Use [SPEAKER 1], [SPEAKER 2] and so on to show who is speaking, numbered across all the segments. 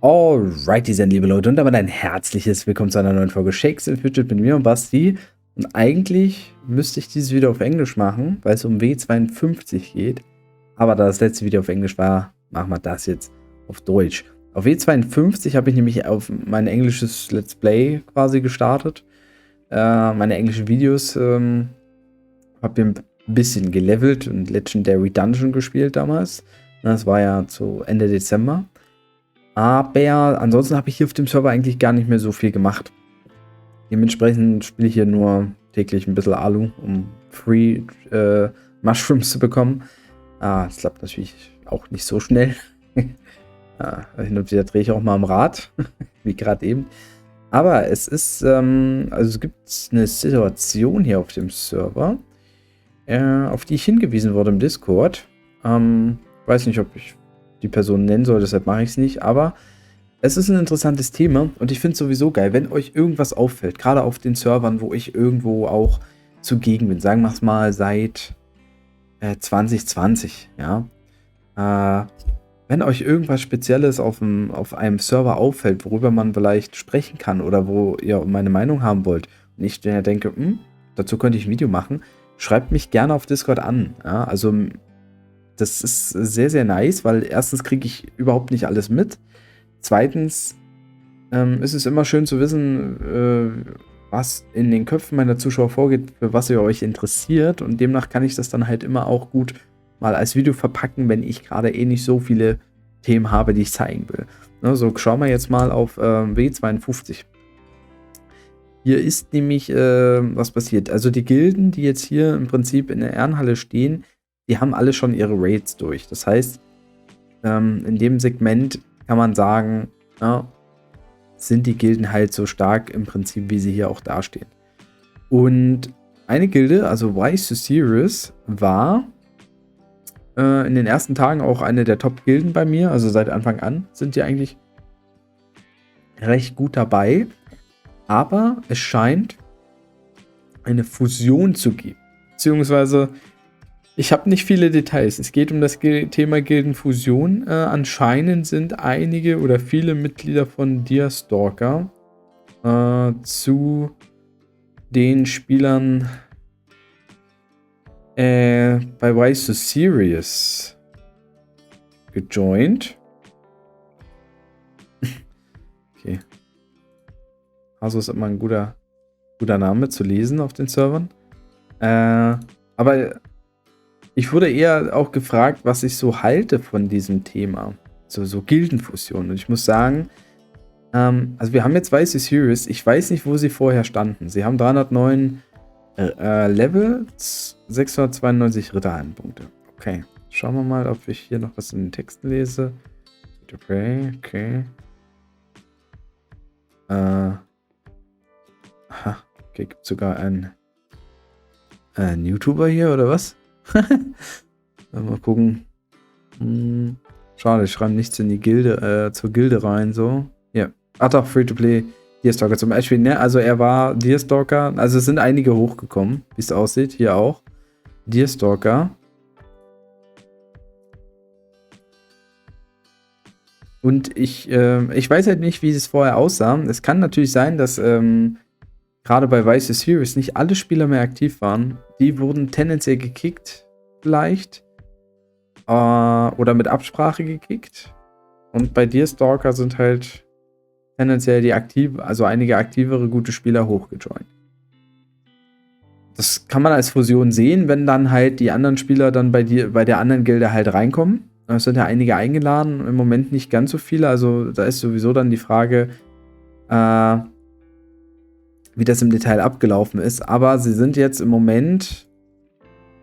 [SPEAKER 1] Alrighty, dann, liebe Leute, und damit ein herzliches Willkommen zu einer neuen Folge Shakes and Fidget mit mir und Basti. Und eigentlich müsste ich dieses Video auf Englisch machen, weil es um W52 geht. Aber da das letzte Video auf Englisch war, machen wir das jetzt auf Deutsch. Auf W52 habe ich nämlich auf mein englisches Let's Play quasi gestartet. Meine englischen Videos habe ich ein bisschen gelevelt und Legendary Dungeon gespielt damals. Das war ja zu Ende Dezember. Aber ansonsten habe ich hier auf dem Server eigentlich gar nicht mehr so viel gemacht. Dementsprechend spiele ich hier nur täglich ein bisschen Alu, um Free Mushrooms zu bekommen. Das klappt natürlich auch nicht so schnell. Hin und wieder drehe ich auch mal am Rad, wie gerade eben. Aber es ist, also es gibt eine Situation hier auf dem Server, auf die ich hingewiesen wurde im Discord. Weiß nicht, ob ich die Person nennen soll, deshalb mache ich es nicht, aber es ist ein interessantes Thema und ich finde es sowieso geil, wenn euch irgendwas auffällt, gerade auf den Servern, wo ich irgendwo auch zugegen bin, sagen wir es mal seit 2020, ja. Wenn euch irgendwas Spezielles auf einem Server auffällt, worüber man vielleicht sprechen kann oder wo ihr meine Meinung haben wollt und ich denke, dazu könnte ich ein Video machen, schreibt mich gerne auf Discord an, ja, also das ist sehr, sehr nice, weil erstens kriege ich überhaupt nicht alles mit. Zweitens ist es immer schön zu wissen, was in den Köpfen meiner Zuschauer vorgeht, für was ihr euch interessiert. Und demnach kann ich das dann halt immer auch gut mal als Video verpacken, wenn ich gerade nicht so viele Themen habe, die ich zeigen will. So, schauen wir jetzt mal auf W52. Hier ist nämlich was passiert. Also die Gilden, die jetzt hier im Prinzip in der Ehrenhalle stehen, die haben alle schon ihre Raids durch. Das heißt, in dem Segment kann man sagen, ja, sind die Gilden halt so stark im Prinzip, wie sie hier auch dastehen. Und eine Gilde, also Wise to Serious, war in den ersten Tagen auch eine der Top-Gilden bei mir. Also seit Anfang an sind die eigentlich recht gut dabei. Aber es scheint eine Fusion zu geben. Beziehungsweise ich habe nicht viele Details. Es geht um das Thema Gildenfusion. Anscheinend sind einige oder viele Mitglieder von Deerstalker zu den Spielern bei Wise to Serious gejoint. Okay. Also ist immer ein guter Name zu lesen auf den Servern. Aber ich wurde eher auch gefragt, was ich so halte von diesem Thema. So Gildenfusion. Und ich muss sagen, also wir haben jetzt Wise to Serious. Ich weiß nicht, wo sie vorher standen. Sie haben 309 Level, 692 Ritterheldenpunkte. Okay. Schauen wir mal, ob ich hier noch was in den Texten lese. Okay. Aha. Okay, gibt sogar einen YouTuber hier, oder was? Mal gucken. Schade, ich schreibe nichts in die Gilde, zur Gilde rein, so. Ja. Ach doch, Free-to-Play Deerstalker zum Beispiel, ne? Also er war Deerstalker, also es sind einige hochgekommen, wie es aussieht, hier auch. Deerstalker. Und ich weiß halt nicht, wie es vorher aussah. Es kann natürlich sein, dass gerade bei Wise to Serious nicht alle Spieler mehr aktiv waren. Die wurden tendenziell gekickt, vielleicht. Oder mit Absprache gekickt. Und bei Deerstalker sind halt tendenziell einige aktivere, gute Spieler hochgejoint. Das kann man als Fusion sehen, wenn dann halt die anderen Spieler dann bei der anderen Gilde halt reinkommen. Es sind ja einige eingeladen, im Moment nicht ganz so viele. Also da ist sowieso dann die Frage, wie das im Detail abgelaufen ist. Aber sie sind jetzt im Moment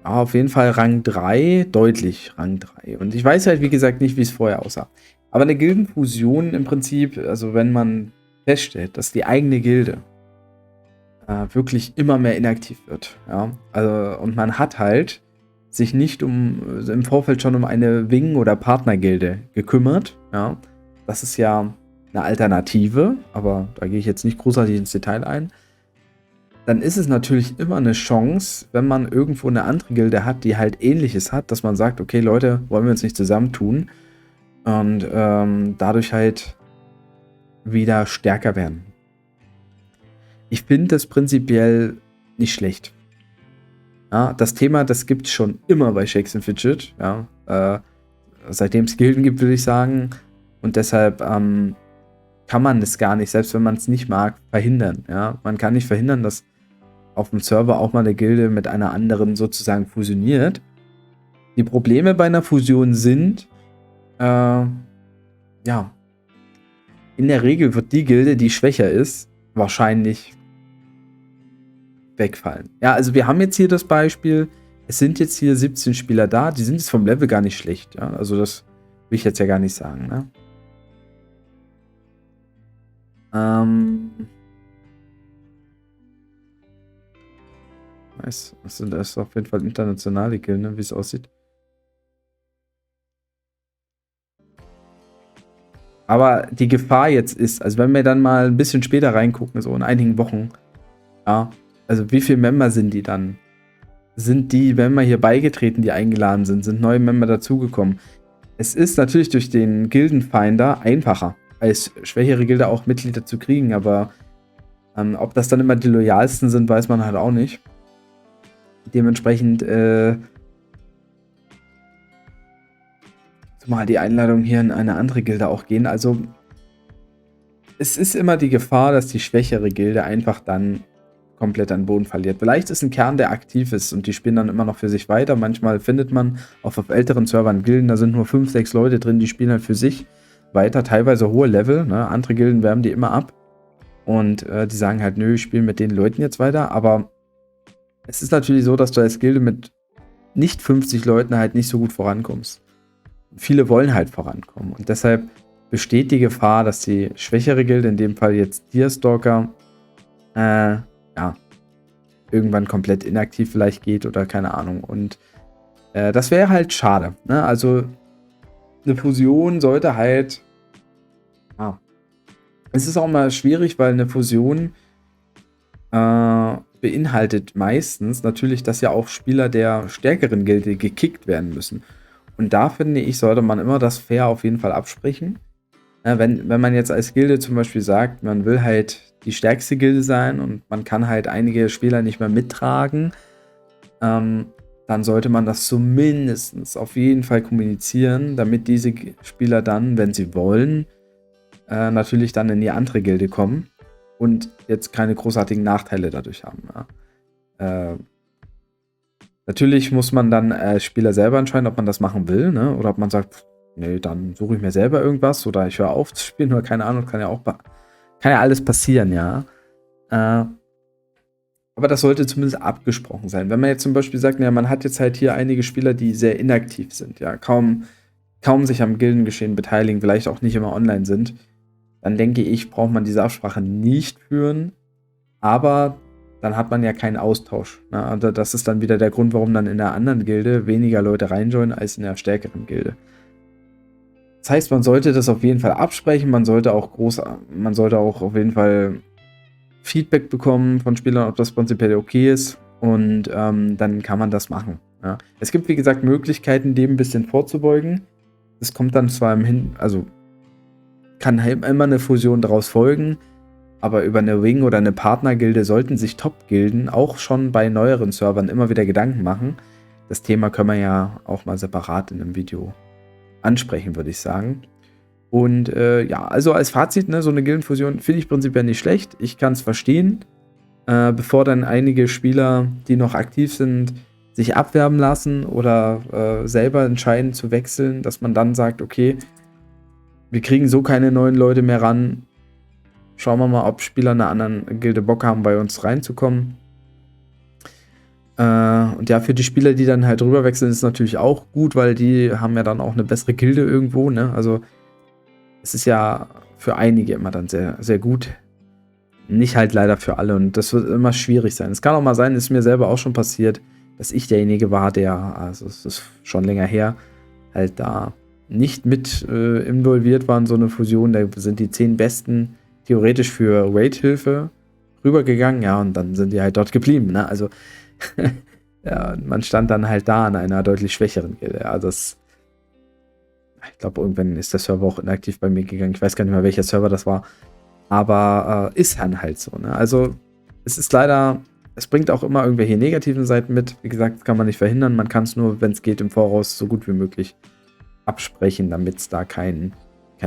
[SPEAKER 1] auf jeden Fall Rang 3, deutlich Rang 3. Und ich weiß halt, wie gesagt, nicht, wie es vorher aussah. Aber eine Gildenfusion im Prinzip, also wenn man feststellt, dass die eigene Gilde wirklich immer mehr inaktiv wird, ja, also und man hat halt sich nicht im Vorfeld schon um eine Wing- oder Partnergilde gekümmert, ja, das ist ja eine Alternative, aber da gehe ich jetzt nicht großartig ins Detail ein, dann ist es natürlich immer eine Chance, wenn man irgendwo eine andere Gilde hat, die halt Ähnliches hat, dass man sagt, okay Leute, wollen wir uns nicht zusammentun und dadurch halt wieder stärker werden. Ich finde das prinzipiell nicht schlecht. Ja, das Thema, das gibt es schon immer bei Shakes and Fidget. Ja, seitdem es Gilden gibt, würde ich sagen. Und deshalb kann man das gar nicht, selbst wenn man es nicht mag, verhindern. Ja, man kann nicht verhindern, dass auf dem Server auch mal eine Gilde mit einer anderen sozusagen fusioniert. Die Probleme bei einer Fusion sind, ja, in der Regel wird die Gilde, die schwächer ist, wahrscheinlich wegfallen. Ja, also wir haben jetzt hier das Beispiel, es sind jetzt hier 17 Spieler da, die sind jetzt vom Level gar nicht schlecht. Ja? Also das will ich jetzt ja gar nicht sagen. Ne? Nice. Das ist auf jeden Fall internationale Gilde, ne? Wie es aussieht. Aber die Gefahr jetzt ist, also wenn wir dann mal ein bisschen später reingucken, so in einigen Wochen, ja, also wie viele Member sind die dann? Sind die Member hier beigetreten, die eingeladen sind? Sind neue Member dazugekommen? Es ist natürlich durch den Gildenfinder einfacher, als schwächere Gilde auch Mitglieder zu kriegen, aber ob das dann immer die loyalsten sind, weiß man halt auch nicht. Dementsprechend mal die Einladung hier in eine andere Gilde auch gehen. Also es ist immer die Gefahr, dass die schwächere Gilde einfach dann komplett an Boden verliert. Vielleicht ist ein Kern, der aktiv ist und die spielen dann immer noch für sich weiter. Manchmal findet man auf älteren Servern Gilden, da sind nur 5, 6 Leute drin, die spielen halt für sich weiter, teilweise hohe Level. Ne? Andere Gilden wärmen die immer ab und die sagen halt, nö, ich spiele mit den Leuten jetzt weiter. Aber es ist natürlich so, dass du als Gilde mit nicht 50 Leuten halt nicht so gut vorankommst. Viele wollen halt vorankommen und deshalb besteht die Gefahr, dass die schwächere Gilde, in dem Fall jetzt Deerstalker, ja, irgendwann komplett inaktiv vielleicht geht oder keine Ahnung. Und das wäre halt schade. Ne? Also eine Fusion sollte halt, es ist auch mal schwierig, weil eine Fusion beinhaltet meistens natürlich, dass ja auch Spieler der stärkeren Gilde gekickt werden müssen. Und da finde ich, sollte man immer das fair auf jeden Fall absprechen. Wenn man jetzt als Gilde zum Beispiel sagt, man will halt die stärkste Gilde sein und man kann halt einige Spieler nicht mehr mittragen, dann sollte man das zumindest auf jeden Fall kommunizieren, damit diese Spieler dann, wenn sie wollen, natürlich dann in die andere Gilde kommen und jetzt keine großartigen Nachteile dadurch haben. Ja. Natürlich muss man dann als Spieler selber entscheiden, ob man das machen will, ne? Oder ob man sagt, nee, dann suche ich mir selber irgendwas oder ich höre auf zu spielen oder keine Ahnung, kann ja alles passieren, ja. Aber das sollte zumindest abgesprochen sein. Wenn man jetzt zum Beispiel sagt, ja, man hat jetzt halt hier einige Spieler, die sehr inaktiv sind, ja, kaum sich am Gildengeschehen beteiligen, vielleicht auch nicht immer online sind, dann denke ich, braucht man diese Absprache nicht führen, aber dann hat man ja keinen Austausch. Ne? Also das ist dann wieder der Grund, warum dann in der anderen Gilde weniger Leute reinjoinen als in der stärkeren Gilde. Das heißt, man sollte das auf jeden Fall absprechen, man sollte auch auf jeden Fall Feedback bekommen von Spielern, ob das prinzipiell okay ist und dann kann man das machen. Ja? Es gibt, wie gesagt, Möglichkeiten, dem ein bisschen vorzubeugen. Das kommt dann zwar kann halt immer eine Fusion daraus folgen, aber über eine Wing- oder eine Partnergilde sollten sich Top-Gilden auch schon bei neueren Servern immer wieder Gedanken machen. Das Thema können wir ja auch mal separat in einem Video ansprechen, würde ich sagen. Und ja, also als Fazit, ne, so eine Gildenfusion finde ich prinzipiell nicht schlecht. Ich kann es verstehen, bevor dann einige Spieler, die noch aktiv sind, sich abwerben lassen oder selber entscheiden zu wechseln, dass man dann sagt, okay, wir kriegen so keine neuen Leute mehr ran. Schauen wir mal, ob Spieler einer anderen Gilde Bock haben, bei uns reinzukommen. Und ja, für die Spieler, die dann halt rüber wechseln, ist es natürlich auch gut, weil die haben ja dann auch eine bessere Gilde irgendwo, ne? Also es ist ja für einige immer dann sehr, sehr gut. Nicht halt leider für alle und das wird immer schwierig sein. Es kann auch mal sein, ist mir selber auch schon passiert, dass ich derjenige war, der, also es ist schon länger her, halt da nicht mit involviert war in so eine Fusion. Da sind die 10 Besten theoretisch für Raid-Hilfe rübergegangen, ja, und dann sind die halt dort geblieben, ne? Also ja, man stand dann halt da an einer deutlich schwächeren Gilde. Ja, ich glaube, irgendwann ist der Server auch inaktiv bei mir gegangen. Ich weiß gar nicht mehr, welcher Server das war. Aber ist dann halt so, ne? Also, es ist leider, es bringt auch immer irgendwelche negativen Seiten mit. Wie gesagt, das kann man nicht verhindern. Man kann es nur, wenn es geht, im Voraus so gut wie möglich absprechen, damit es da kein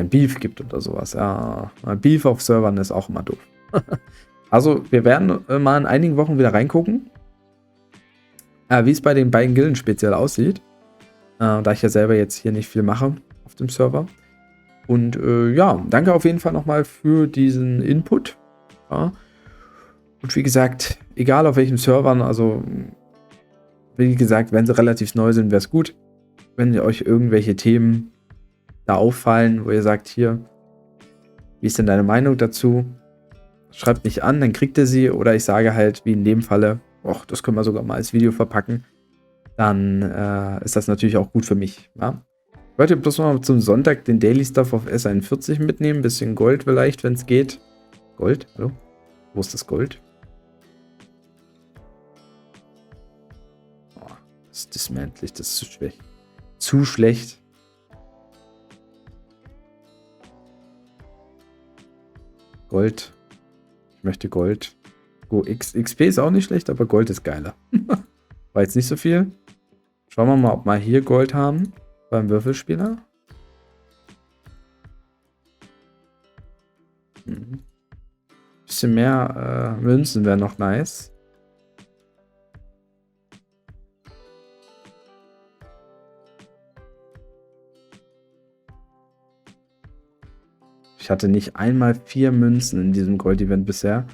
[SPEAKER 1] Beef gibt oder sowas. Ja, Beef auf Servern ist auch immer doof. Also, wir werden mal in einigen Wochen wieder reingucken, wie es bei den beiden Gilden speziell aussieht. Da ich ja selber jetzt hier nicht viel mache auf dem Server. Und ja, danke auf jeden Fall nochmal für diesen Input. Ja. Und wie gesagt, egal auf welchem Servern, also wie gesagt, wenn sie relativ neu sind, wäre es gut, wenn ihr euch irgendwelche Themen da auffallen, wo ihr sagt, hier, wie ist denn deine Meinung dazu? Schreibt mich an, dann kriegt ihr sie. Oder ich sage halt, wie in dem Falle, das können wir sogar mal als Video verpacken. Dann ist das natürlich auch gut für mich. Ja? Ich wollte bloß mal zum Sonntag den Daily Stuff auf S41 mitnehmen. Bisschen Gold vielleicht, wenn es geht. Gold? Hallo? Wo ist das Gold? Oh, das ist dismantlich, das ist zu schlecht. Zu schlecht. Gold. Ich möchte Gold. XP ist auch nicht schlecht, aber Gold ist geiler. War jetzt nicht so viel. Schauen wir mal, ob wir hier Gold haben beim Würfelspieler. Bisschen mehr Münzen wäre noch nice. Ich hatte nicht einmal 4 Münzen in diesem Gold-Event bisher.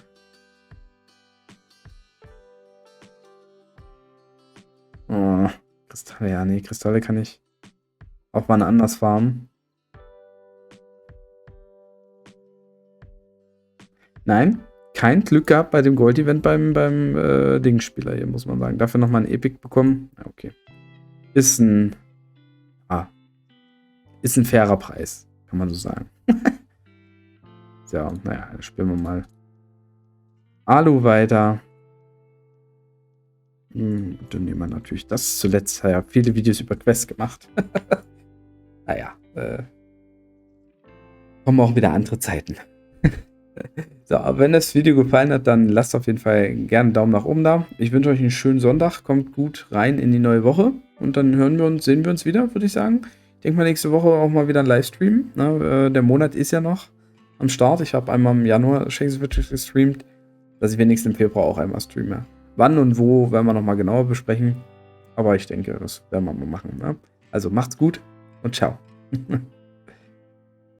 [SPEAKER 1] Oh, Kristalle, ja, nee, Kristalle kann ich auch mal anders farmen. Nein, kein Glück gehabt bei dem Gold-Event beim Dingspieler hier, muss man sagen. Dafür nochmal ein Epic bekommen. Ja, okay. Ist ein fairer Preis, kann man so sagen. So, naja, dann spielen wir mal Alu weiter. Dann nehmen wir natürlich das. Zuletzt ja viele Videos über Quests gemacht. Naja, kommen auch wieder andere Zeiten. So, aber wenn das Video gefallen hat, dann lasst auf jeden Fall gerne einen Daumen nach oben da. Ich wünsche euch einen schönen Sonntag. Kommt gut rein in die neue Woche. Und dann sehen wir uns wieder, würde ich sagen. Ich denke mal nächste Woche auch mal wieder ein Livestream. Ne? Der Monat ist ja noch am Start. Ich habe einmal im Januar Shakes gestreamt, dass ich wenigstens im Februar auch einmal streame. Wann und wo werden wir nochmal genauer besprechen. Aber ich denke, das werden wir mal machen. Ne? Also macht's gut und ciao.